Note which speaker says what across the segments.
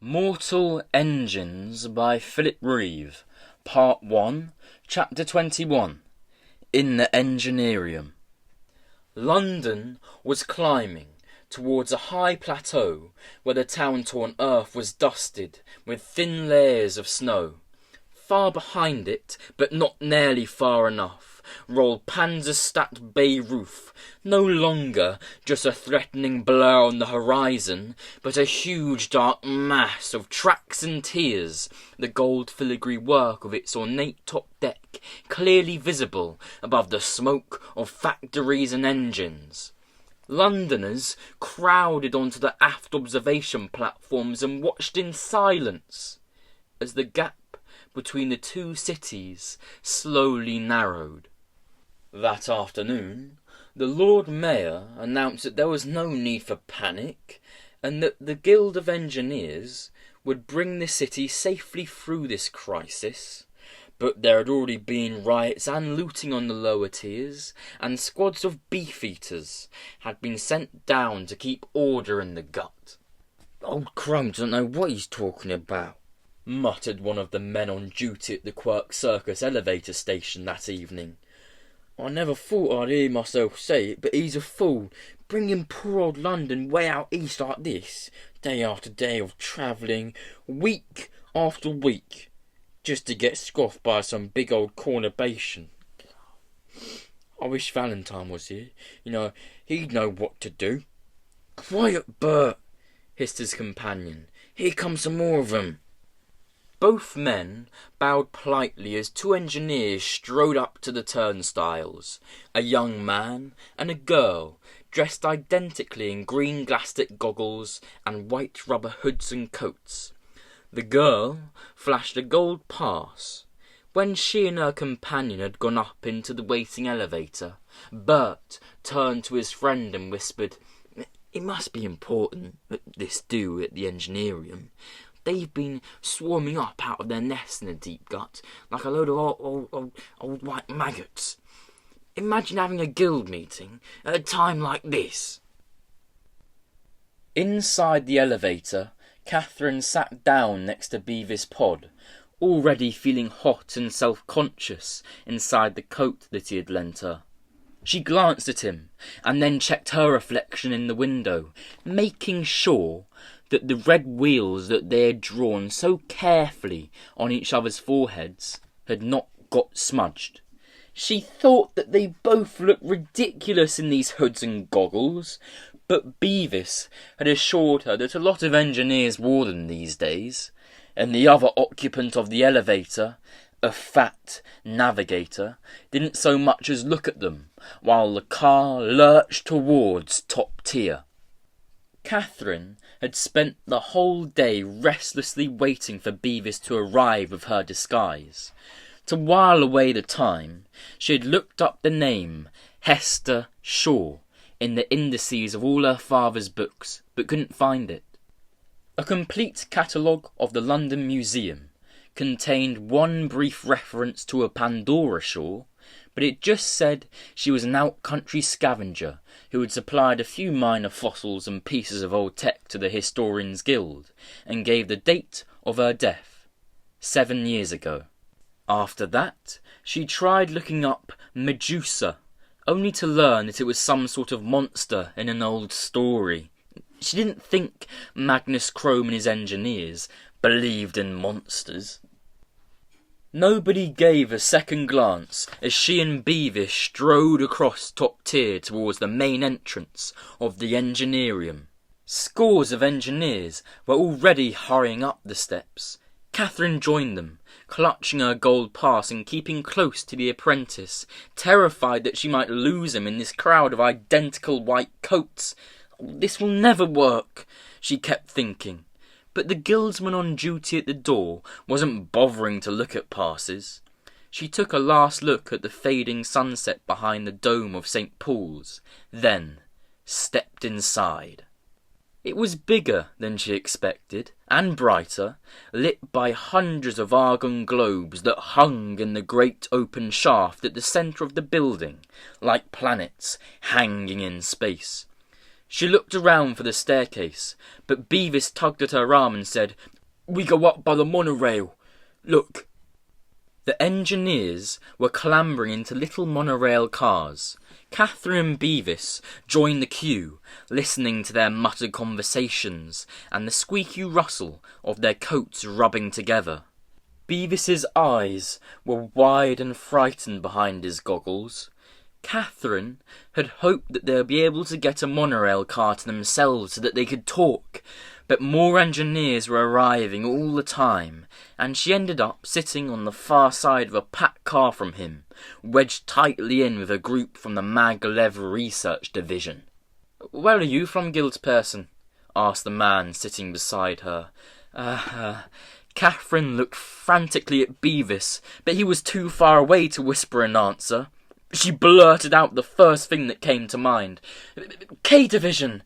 Speaker 1: Mortal Engines by Philip Reeve, Part 1, Chapter 21, In the Engineerium. London was climbing towards a high plateau where the town-torn earth was dusted with thin layers of snow. Far behind it, but not nearly far enough, rolled Panzerstadt Beirut, no longer just a threatening blur on the horizon, but a huge dark mass of tracks and tiers, the gold filigree work of its ornate top deck clearly visible above the smoke of factories and engines. Londoners crowded onto the aft observation platforms and watched in silence as the gap between the two cities slowly narrowed. That afternoon, the Lord Mayor announced that there was no need for panic and that the Guild of Engineers would bring the city safely through this crisis. But there had already been riots and looting on the lower tiers, and squads of beef-eaters had been sent down to keep order in the gut. "Old Crumb doesn't know what he's talking about," muttered one of the men on duty at the Quirk Circus elevator station that evening. "I never thought I'd hear myself say it, but he's a fool, bringing poor old London way out east like this, day after day of travelling, week after week, just to get scoffed by some big old conurbation. I wish Valentine was here. He'd know what to do." "Quiet, Bert," hissed his companion. "Here come some more of them." Both men bowed politely as two engineers strode up to the turnstiles, a young man and a girl dressed identically in green glassed goggles and white rubber hoods and coats. The girl flashed a gold pass. When she and her companion had gone up into the waiting elevator, Bert turned to his friend and whispered, "It must be important, this do at the Engineerium. They've been swarming up out of their nests in the deep gut, like a load of old white maggots. Imagine having a guild meeting at a time like this." Inside the elevator, Catherine sat down next to Beavis Pod, already feeling hot and self-conscious inside the coat that he had lent her. She glanced at him, and then checked her reflection in the window, making sure that the red wheels that they had drawn so carefully on each other's foreheads had not got smudged. She thought that they both looked ridiculous in these hoods and goggles, but Beavis had assured her that a lot of engineers wore them these days, and the other occupant of the elevator, a fat navigator, didn't so much as look at them, while the car lurched towards top tier. Catherine had spent the whole day restlessly waiting for Beavis to arrive with her disguise. To while away the time, she had looked up the name Hester Shaw in the indices of all her father's books, but couldn't find it. A complete catalogue of the London Museum contained one brief reference to a Pandora Shaw, but it just said she was an out-country scavenger who had supplied a few minor fossils and pieces of old tech to the Historians Guild, and gave the date of her death, 7 years ago. After that, she tried looking up Medusa, only to learn that it was some sort of monster in an old story. She didn't think Magnus Crome and his engineers believed in monsters. Nobody gave a second glance as she and Beavis strode across top tier towards the main entrance of the Engineerium. Scores of engineers were already hurrying up the steps. Catherine joined them, clutching her gold pass and keeping close to the apprentice, terrified that she might lose him in this crowd of identical white coats. "This will never work," she kept thinking. But the guildsman on duty at the door wasn't bothering to look at passes. She took a last look at the fading sunset behind the dome of St. Paul's, then stepped inside. It was bigger than she expected, and brighter, lit by hundreds of argon globes that hung in the great open shaft at the centre of the building, like planets hanging in space. She looked around for the staircase, but Beavis tugged at her arm and said, We go up by the monorail. Look. The engineers were clambering into little monorail cars. Catherine and Beavis joined the queue, listening to their muttered conversations and the squeaky rustle of their coats rubbing together. Beavis's eyes were wide and frightened behind his goggles. Catherine had hoped that they would be able to get a monorail car to themselves so that they could talk, but more engineers were arriving all the time, and she ended up sitting on the far side of a packed car from him, wedged tightly in with a group from the Maglev Research Division. "Where are you from, Guildsperson?" asked the man sitting beside her. Catherine looked frantically at Beavis, but he was too far away to whisper an answer. She blurted out the first thing that came to mind. "K-Division."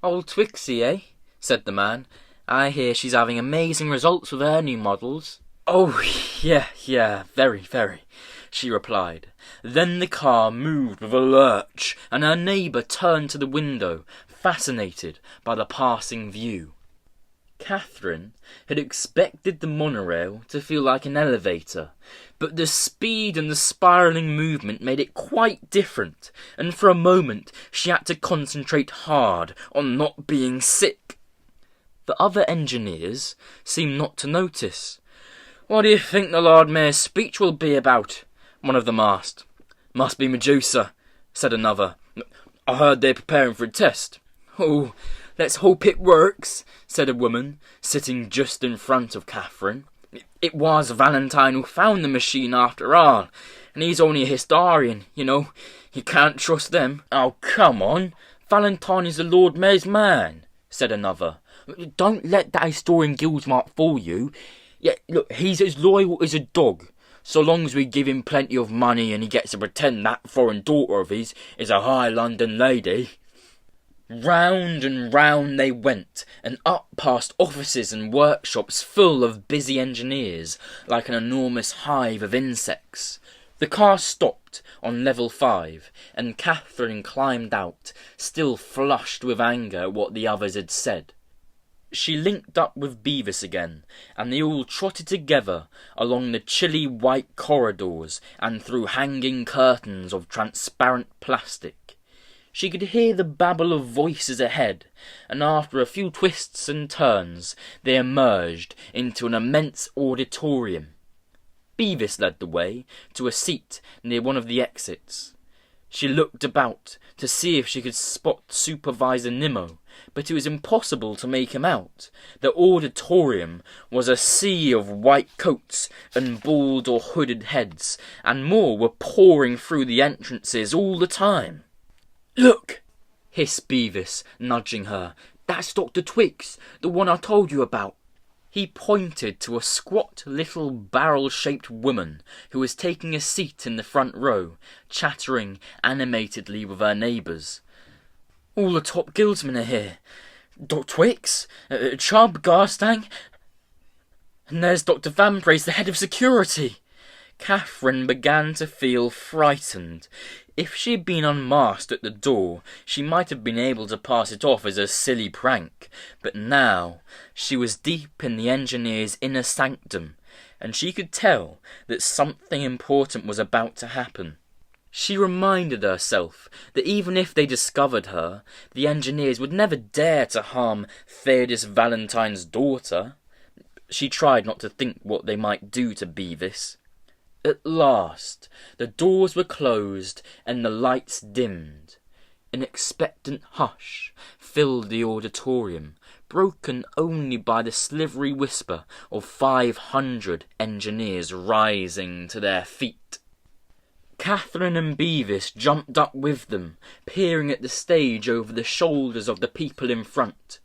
Speaker 1: "Old Twixie, eh?" said the man. "I hear she's having amazing results with her new models." "Oh, yeah, very, very," she replied. Then the car moved with a lurch, and her neighbour turned to the window, fascinated by the passing view. Catherine had expected the monorail to feel like an elevator, but the speed and the spiralling movement made it quite different, and for a moment she had to concentrate hard on not being sick. The other engineers seemed not to notice. "What do you think the Lord Mayor's speech will be about?" one of them asked. "Must be Medusa," said another. "I heard they're preparing for a test." "Oh, let's hope it works," said a woman, sitting just in front of Catherine. "It was Valentine who found the machine after all, and he's only a historian, you know. You can't trust them." "Oh, come on. Valentine is the Lord Mayor's man," said another. "Don't let that historian Guildsmart fool you. Yeah, look, he's as loyal as a dog. So long as we give him plenty of money and he gets to pretend that foreign daughter of his is a high London lady." Round and round they went, and up past offices and workshops full of busy engineers, like an enormous hive of insects. The car stopped on level 5, and Catherine climbed out, still flushed with anger at what the others had said. She linked up with Beavis again, and they all trotted together along the chilly white corridors and through hanging curtains of transparent plastic. She could hear the babble of voices ahead, and after a few twists and turns they emerged into an immense auditorium. Beavis led the way to a seat near one of the exits. She looked about to see if she could spot Supervisor Nimmo, but it was impossible to make him out. The auditorium was a sea of white coats and bald or hooded heads, and more were pouring through the entrances all the time. "Look!" hissed Beavis, nudging her. "That's Dr. Twix, the one I told you about." He pointed to a squat little barrel-shaped woman who was taking a seat in the front row, chattering animatedly with her neighbours. "All the top guildsmen are here. Dr. Twix, Chubb, Garstang, and there's Dr. Vampraise, the head of security." Catherine began to feel frightened. If she had been unmasked at the door, she might have been able to pass it off as a silly prank, but now she was deep in the engineer's inner sanctum, and she could tell that something important was about to happen. She reminded herself that even if they discovered her, the engineers would never dare to harm Theodis Valentine's daughter. She tried not to think what they might do to Beavis. At last, the doors were closed and the lights dimmed. An expectant hush filled the auditorium, broken only by the slivery whisper of 500 engineers rising to their feet. Catherine and Beavis jumped up with them, peering at the stage over the shoulders of the people in front.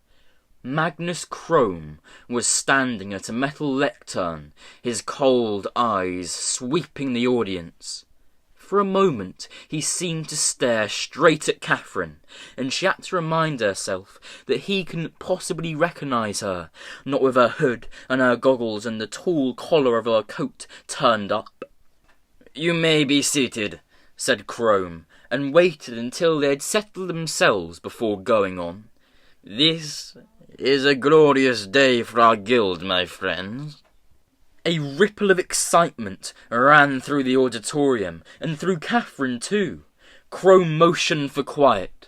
Speaker 1: Magnus Crome was standing at a metal lectern, his cold eyes sweeping the audience. For a moment he seemed to stare straight at Catherine, and she had to remind herself that he couldn't possibly recognise her, not with her hood and her goggles and the tall collar of her coat turned up. "You may be seated," said Crome, and waited until they had settled themselves before going on. "This "Is a glorious day for our guild, my friends." A ripple of excitement ran through the auditorium, and through Catherine too. Crome motioned for quiet.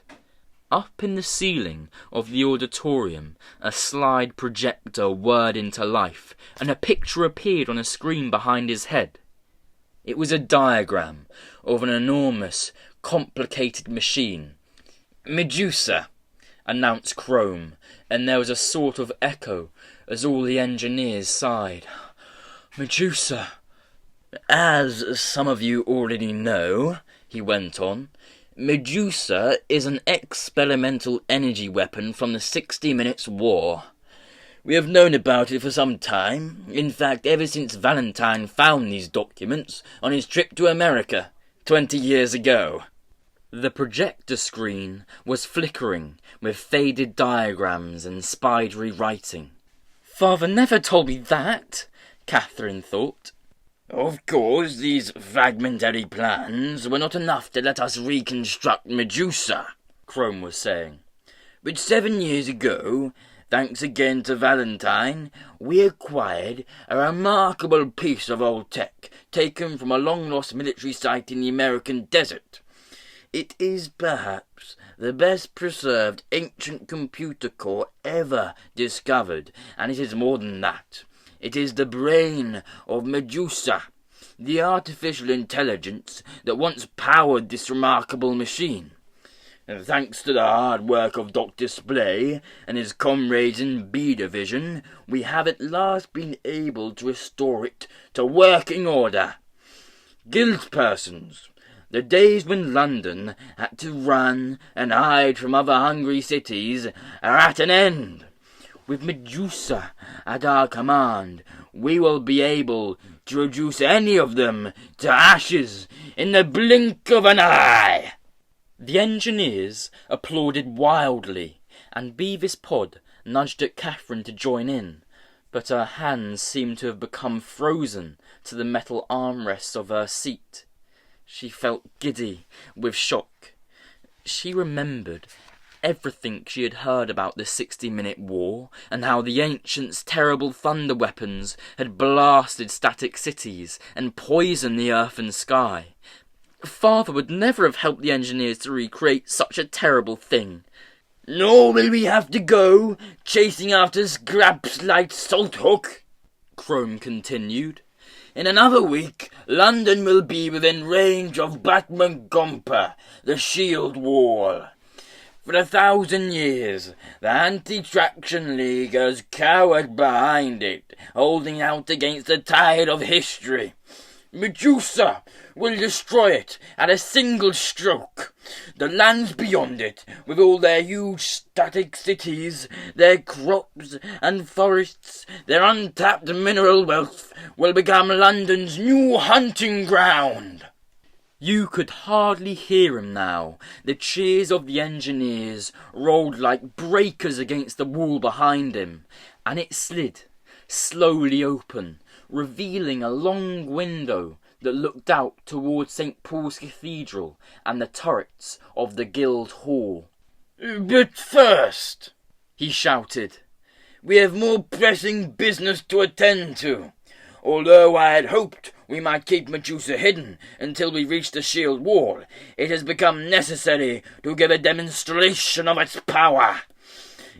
Speaker 1: Up in the ceiling of the auditorium, a slide projector whirred into life, and a picture appeared on a screen behind his head. It was a diagram of an enormous, complicated machine. "Medusa," announced Crome, and there was a sort of echo as all the engineers sighed. "Medusa." "As some of you already know," he went on, "Medusa is an experimental energy weapon from the 60 Minutes War. We have known about it for some time, in fact ever since Valentine found these documents on his trip to America 20 years ago." The projector screen was flickering with faded diagrams and spidery writing. "Father never told me that," Catherine thought. "Of course, these fragmentary plans were not enough to let us reconstruct Medusa," Crome was saying. "But 7 years ago, thanks again to Valentine, we acquired a remarkable piece of old tech taken from a long-lost military site in the American desert. It is perhaps the best preserved ancient computer core ever discovered, and it is more than that. It is the brain of Medusa, the artificial intelligence that once powered this remarkable machine. And thanks to the hard work of Dr. Splay and his comrades in B Division, we have at last been able to restore it to working order. Guildspersons, the days when London had to run and hide from other hungry cities are at an end. With Medusa at our command, we will be able to reduce any of them to ashes in the blink of an eye." The engineers applauded wildly, and Beavis Pod nudged at Catherine to join in, but her hands seemed to have become frozen to the metal armrests of her seat. She felt giddy with shock. She remembered everything she had heard about the 60-Minute War, and how the ancients' terrible thunder weapons had blasted static cities and poisoned the earth and sky. Father would never have helped the engineers to recreate such a terrible thing. "Nor will we have to go chasing after scraps like Salthook," Crome continued. "In another week, London will be within range of Batman Gomper, the shield wall. For 1,000 years, the Anti-Traction League has cowered behind it, holding out against the tide of history. Medusa will destroy it at a single stroke. The lands beyond it, with all their huge static cities, their crops and forests, their untapped mineral wealth, will become London's new hunting ground." You could hardly hear him now. The cheers of the engineers rolled like breakers against the wall behind him, and it slid slowly open, revealing a long window that looked out towards St. Paul's Cathedral and the turrets of the Guild Hall. "But first," he shouted, "we have more pressing business to attend to. Although I had hoped we might keep Medusa hidden until we reached the shield wall, it has become necessary to give a demonstration of its power.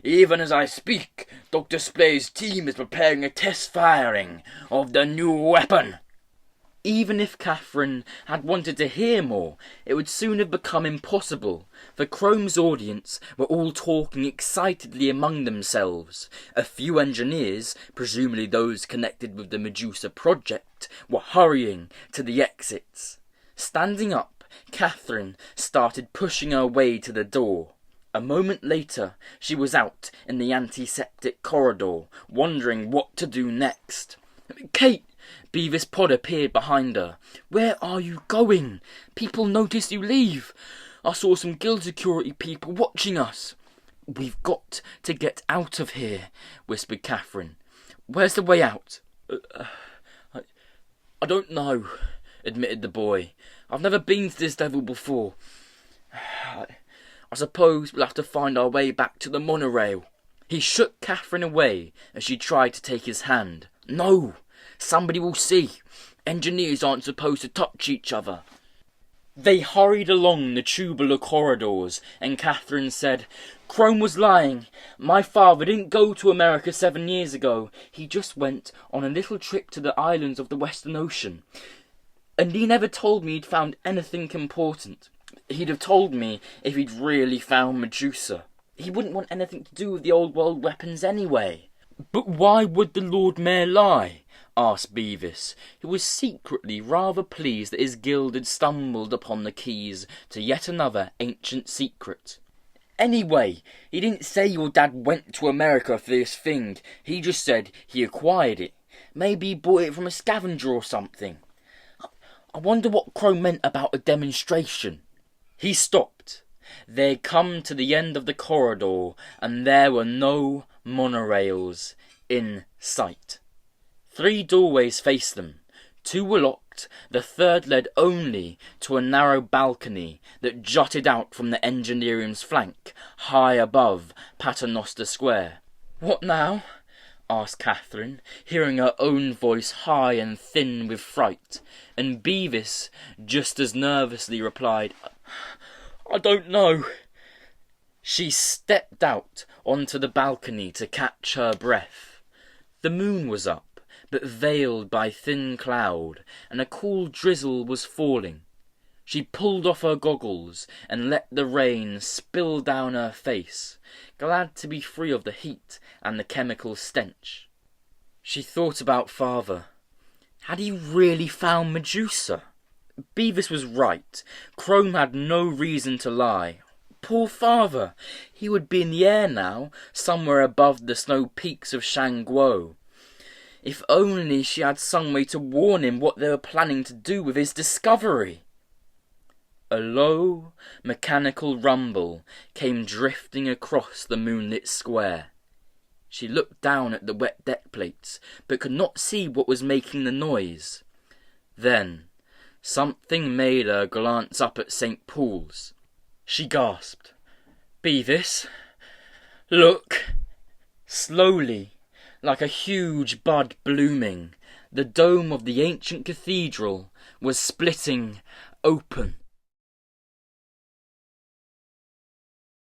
Speaker 1: Even as I speak, Dr. Splay's team is preparing a test firing of the new weapon." Even if Catherine had wanted to hear more, it would soon have become impossible, for Chrome's audience were all talking excitedly among themselves. A few engineers, presumably those connected with the Medusa project, were hurrying to the exits. Standing up, Catherine started pushing her way to the door. A moment later, she was out in the antiseptic corridor, wondering what to do next. "Kate!" Beavis Pod appeared behind her. "Where are you going? People notice you leave. I saw some guild security people watching us." "We've got to get out of here," whispered Catherine. "Where's the way out?" I don't know," admitted the boy. "I've never been to this level before. I suppose we'll have to find our way back to the monorail." He shook Catherine away as she tried to take his hand. "No! Somebody will see. Engineers aren't supposed to touch each other." They hurried along the tubular corridors, and Catherine said, "Crome was lying. My father didn't go to America 7 years ago. He just went on a little trip to the islands of the Western Ocean. And he never told me he'd found anything important. He'd have told me if he'd really found Medusa. He wouldn't want anything to do with the old world weapons anyway." "But why would the Lord Mayor lie?" asked Beavis, who was secretly rather pleased that his guild had stumbled upon the keys to yet another ancient secret. "Anyway, he didn't say your dad went to America for this thing. He just said he acquired it. Maybe he bought it from a scavenger or something. I wonder what Crome meant about a demonstration." He stopped. They had come to the end of the corridor, and there were no monorails in sight. 3 doorways faced them. 2 were locked, the third led only to a narrow balcony that jutted out from the Engineerium's flank, high above Paternoster Square. "What now?" asked Catherine, hearing her own voice high and thin with fright, and Beavis just as nervously replied, "I don't know." She stepped out onto the balcony to catch her breath. The moon was up, but veiled by thin cloud, and a cool drizzle was falling. She pulled off her goggles and let the rain spill down her face, glad to be free of the heat and the chemical stench. She thought about Father. Had he really found Medusa? Beavis was right. Crome had no reason to lie. Poor Father! He would be in the air now, somewhere above the snow peaks of Shangguo. If only she had some way to warn him what they were planning to do with his discovery. A low, mechanical rumble came drifting across the moonlit square. She looked down at the wet deck plates, but could not see what was making the noise. Then something made her glance up at St. Paul's. She gasped, "Beavis, look!" Slowly, like a huge bud blooming, the dome of the ancient cathedral was splitting open.